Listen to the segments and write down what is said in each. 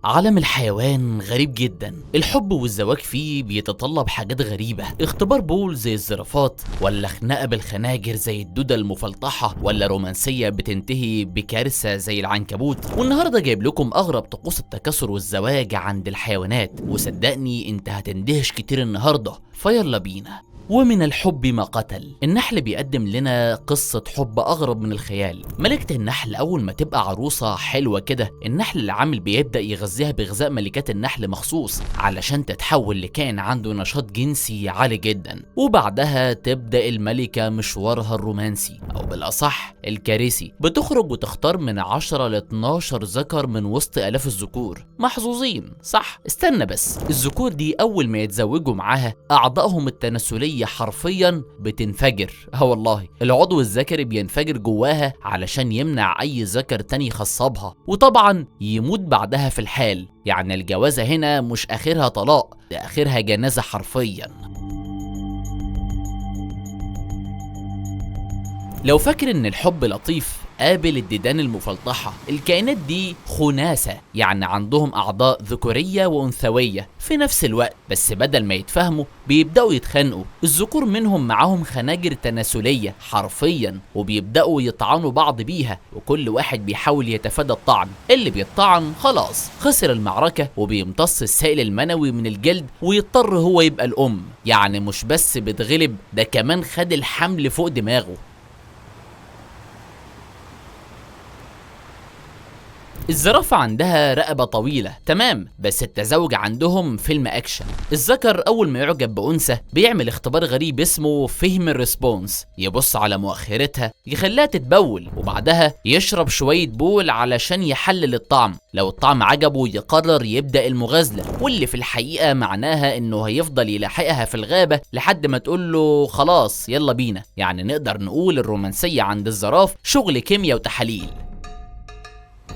عالم الحيوان غريب جدا. الحب والزواج فيه بيتطلب حاجات غريبة، اختبار بول زي الزرافات، ولا خناقة بالخناجر زي الدودة المفلطحة، ولا رومانسية بتنتهي بكارثة زي العنكبوت. والنهاردة جايب لكم أغرب طقوس التكاثر والزواج عند الحيوانات، وصدقني انت هتندهش كتير النهاردة، فيلا بينا. ومن الحب ما قتل. النحل بيقدم لنا قصة حب أغرب من الخيال. ملكة النحل أول ما تبقى عروسة حلوة كده، النحل العامل بيبدأ يغذيها بغذاء ملكات النحل مخصوص علشان تتحول لكائن عنده نشاط جنسي عالي جدا. وبعدها تبدأ الملكة مشوارها الرومانسي، أو بالأصح الكارثي. بتخرج وتختار من 10 ل 12 ذكر من وسط آلاف الذكور. محظوظين صح؟ استنى بس، الذكور دي أول ما يتزوجوا معاها أعضائهم التناسلية حرفيا بتنفجر. والله العضو الذكري بينفجر جواها علشان يمنع اي ذكر تاني يخصبها، وطبعا يموت بعدها في الحال. يعني الجوازة هنا مش اخرها طلاق، ده اخرها جنازة حرفيا. لو فاكر ان الحب لطيف، قابل الديدان المفلطحة. الكائنات دي خناسة، يعني عندهم أعضاء ذكورية وأنثوية في نفس الوقت، بس بدل ما يتفاهموا بيبدأوا يتخانقوا. الذكور منهم معاهم خناجر تناسلية حرفيا، وبيبدأوا يطعنوا بعض بيها، وكل واحد بيحاول يتفادى الطعن. اللي بيطعن خلاص خسر المعركة، وبيمتص السائل المنوي من الجلد ويضطر هو يبقى الأم. يعني مش بس بتغلب، ده كمان خد الحمل فوق دماغه. الزرافة عندها رقبة طويلة تمام، بس التزاوج عندهم فيلم أكشن. الذكر أول ما يعجب بأنثى بيعمل اختبار غريب اسمه فهم الريسبونس، يبص على مؤخرتها يخليها تتبول، وبعدها يشرب شوية بول علشان يحلل الطعم. لو الطعم عجبه يقرر يبدأ المغازلة، واللي في الحقيقة معناها إنه هيفضل يلاحقها في الغابة لحد ما تقول له خلاص يلا بينا. يعني نقدر نقول الرومانسية عند الزراف شغل كيمياء وتحاليل.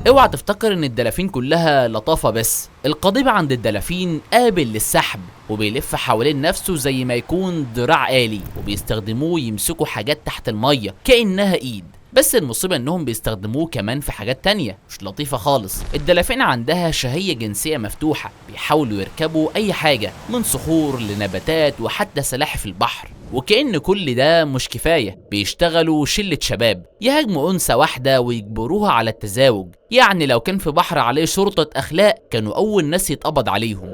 اوعى تفتكر ان الدلافين كلها لطافة بس. القضيب عند الدلافين قابل للسحب، وبيلف حوالين نفسه زي ما يكون ذراع آلي، وبيستخدموه يمسكوا حاجات تحت المية كأنها ايد. بس المصيبة انهم بيستخدموه كمان في حاجات تانية مش لطيفة خالص. الدلافين عندها شهية جنسية مفتوحة، بيحاولوا يركبوا اي حاجة من صخور لنباتات وحتى سلاحف البحر. وكأن كل ده مش كفاية، بيشتغلوا شلة شباب يهاجموا أنثى واحدة ويجبروها على التزاوج. يعني لو كان في بحر عليه شرطة أخلاق كانوا أول ناس يتقبض عليهم.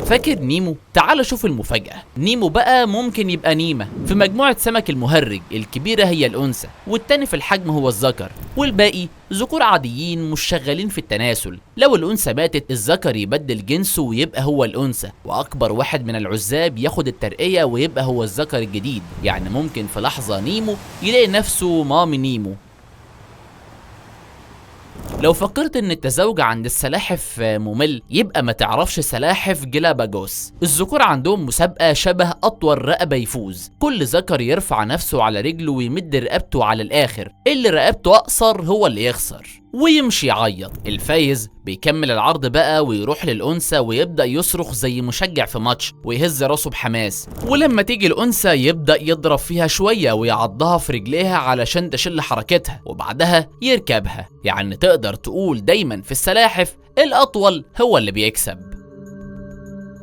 فاكر نيمو؟ تعال شوف المفاجأة. نيمو بقى ممكن يبقى نيمة. في مجموعة سمك المهرج الكبيرة هي الأنثى، والتاني في الحجم هو الذكر، والباقي ذكور عاديين مش شغالين في التناسل. لو الأنثى ماتت الذكر يبدل جنسه ويبقى هو الأنثى، وأكبر واحد من العزاب ياخد الترقية ويبقى هو الذكر الجديد. يعني ممكن في لحظة نيمو يلاقي نفسه مامي نيمو. لو فكرت ان التزاوج عند السلاحف ممل، يبقى ما تعرفش سلاحف جلاباجوس. الذكور عندهم مسابقة شبه أطول رقبة يفوز. كل ذكر يرفع نفسه على رجله ويمد رقبته على الآخر، اللي رقبته أقصر هو اللي يخسر ويمشي يعيط. الفايز بيكمل العرض بقى ويروح للأنثى ويبدأ يصرخ زي مشجع في ماتش ويهز راسه بحماس. ولما تيجي الأنثى يبدأ يضرب فيها شوية ويعضها في رجليها علشان تشل حركتها، وبعدها يركبها. يعني تقدر تقول دايما في السلاحف الأطول هو اللي بيكسب.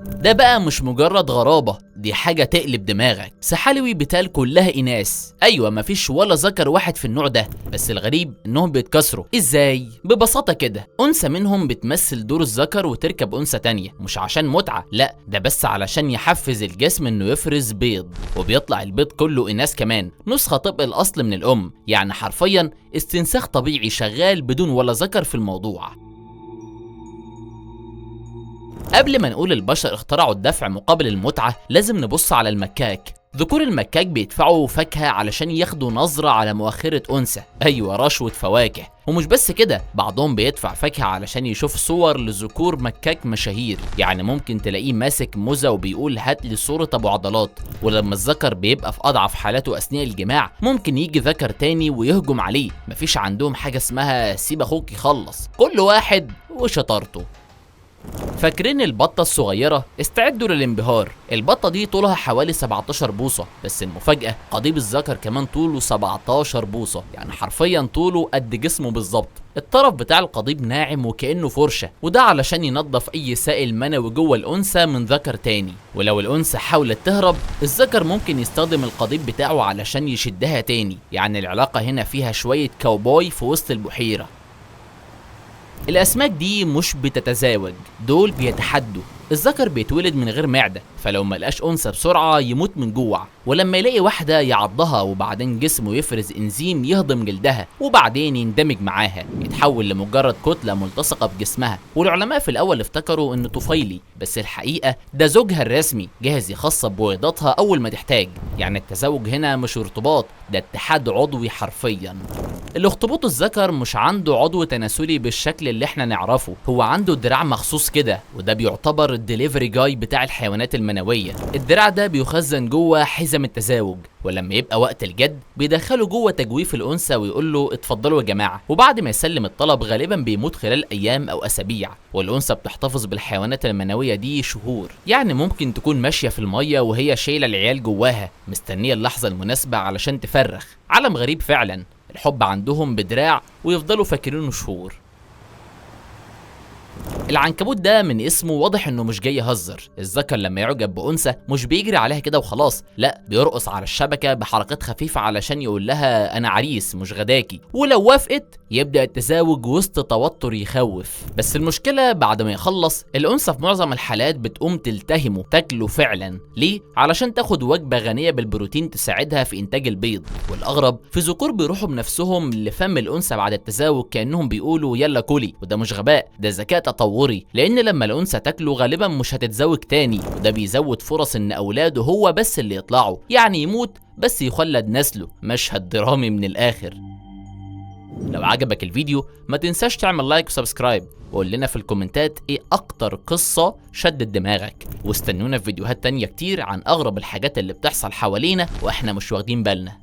ده بقى مش مجرد غرابة، دي حاجة تقلب دماغك. سحالوي بتال كلها إناث، أيوة مفيش ولا ذكر واحد في النوع ده، بس الغريب إنهم بيتكسروا. إزاي؟ ببساطة كده، أنثى منهم بتمثل دور الذكر وتركب أنثى تانية، مش عشان متعة، لأ ده بس علشان يحفز الجسم إنه يفرز بيض، وبيطلع البيض كله إناث كمان، نسخة طبق الأصل من الأم. يعني حرفيا استنساخ طبيعي شغال بدون ولا ذكر في الموضوع. قبل ما نقول البشر اخترعوا الدفع مقابل المتعة، لازم نبص على المكاك. ذكور المكاك بيدفعوا فاكهة علشان ياخدوا نظرة على مؤخرة أنثى، أيوة رشوة فواكه. ومش بس كده، بعضهم بيدفع فاكهة علشان يشوف صور لذكور مكاك مشاهير. يعني ممكن تلاقيه ماسك موزة وبيقول هات لي صورة أبو عضلات. ولما الذكر بيبقى في أضعف حالاته أثناء الجماع، ممكن يجي ذكر تاني ويهجم عليه. مفيش عندهم حاجة اسمها سيب أخوك يخلص، كل واحد وشطارته. فاكرين البطة الصغيرة؟ استعدوا للانبهار. البطة دي طولها حوالي 17 بوصة، بس المفاجأة قضيب الذكر كمان طوله 17 بوصة، يعني حرفيا طوله قد جسمه بالظبط. الطرف بتاع القضيب ناعم وكأنه فرشة، وده علشان ينظف أي سائل منوي جوه الأنثى من ذكر تاني. ولو الأنثى حاولت تهرب، الذكر ممكن يستخدم القضيب بتاعه علشان يشدها تاني. يعني العلاقة هنا فيها شوية كاوبوي في وسط البحيرة. الأسماك دي مش بتتزاوج، دول بيتحدوا. الذكر بيتولد من غير معدة، فلو ملقاش أنثى بسرعة يموت من جوع، ولما يلاقي واحدة يعضها، وبعدين جسمه يفرز إنزيم يهضم جلدها، وبعدين يندمج معاها، يتحول لمجرد كتلة ملتصقة بجسمها. والعلماء في الأول افتكروا إنه طفيلي، بس الحقيقة ده زوجها الرسمي جاهز يخصب بويضاتها أول ما تحتاج. يعني التزاوج هنا مش ارتباط، ده اتحاد عضوي حرفيا. الاخطبوط الذكر مش عنده عضو تناسلي بالشكل اللي احنا نعرفه، هو عنده دراع مخصوص كده، وده بيعتبر الدليفري جاي بتاع الحيوانات المنوية. الدراع ده بيخزن جوه حزم التزاوج، ولما يبقى وقت الجد بيدخله جوه تجويف الانثى ويقول له اتفضلوا يا جماعه. وبعد ما يسلم الطلب غالبا بيموت خلال ايام او اسابيع، والانثى بتحتفظ بالحيوانات المنويه دي شهور. يعني ممكن تكون ماشيه في الميه وهي شايله العيال جواها، مستنيه اللحظه المناسبه علشان تفرخ. عالم غريب فعلا، الحب عندهم بدراع ويفضلوا فاكرينه شهور. العنكبوت ده من اسمه واضح انه مش جاي يهزر. الذكر لما يعجب بانثى مش بيجري عليها كده وخلاص، لا بيرقص على الشبكه بحركات خفيفه علشان يقول لها انا عريس مش غداكي، ولو وافقت يبدا التزاوج وسط توتر يخوف. بس المشكله بعد ما يخلص الانثى في معظم الحالات بتقوم تلتهمه، تاكله فعلا. ليه؟ علشان تاخد وجبه غنيه بالبروتين تساعدها في انتاج البيض. والاغرب في ذكور بيروحوا بنفسهم لفم الانثى بعد التزاوج كانهم بيقولوا يلا كلي، وده مش غباء، ده ذكاء تطوري، لان لما الانثى تاكله غالبا مش هتتزوج تاني، وده بيزود فرص ان اولاده هو بس اللي يطلعوا، يعني يموت بس يخلد نسله. مشهد درامي من الاخر. لو عجبك الفيديو ما تنساش تعمل لايك وسبسكرايب، وقول لنا في الكومنتات ايه اكتر قصة شدت دماغك، واستنونا في فيديوهات تانية كتير عن اغرب الحاجات اللي بتحصل حوالينا واحنا مش واخدين بالنا.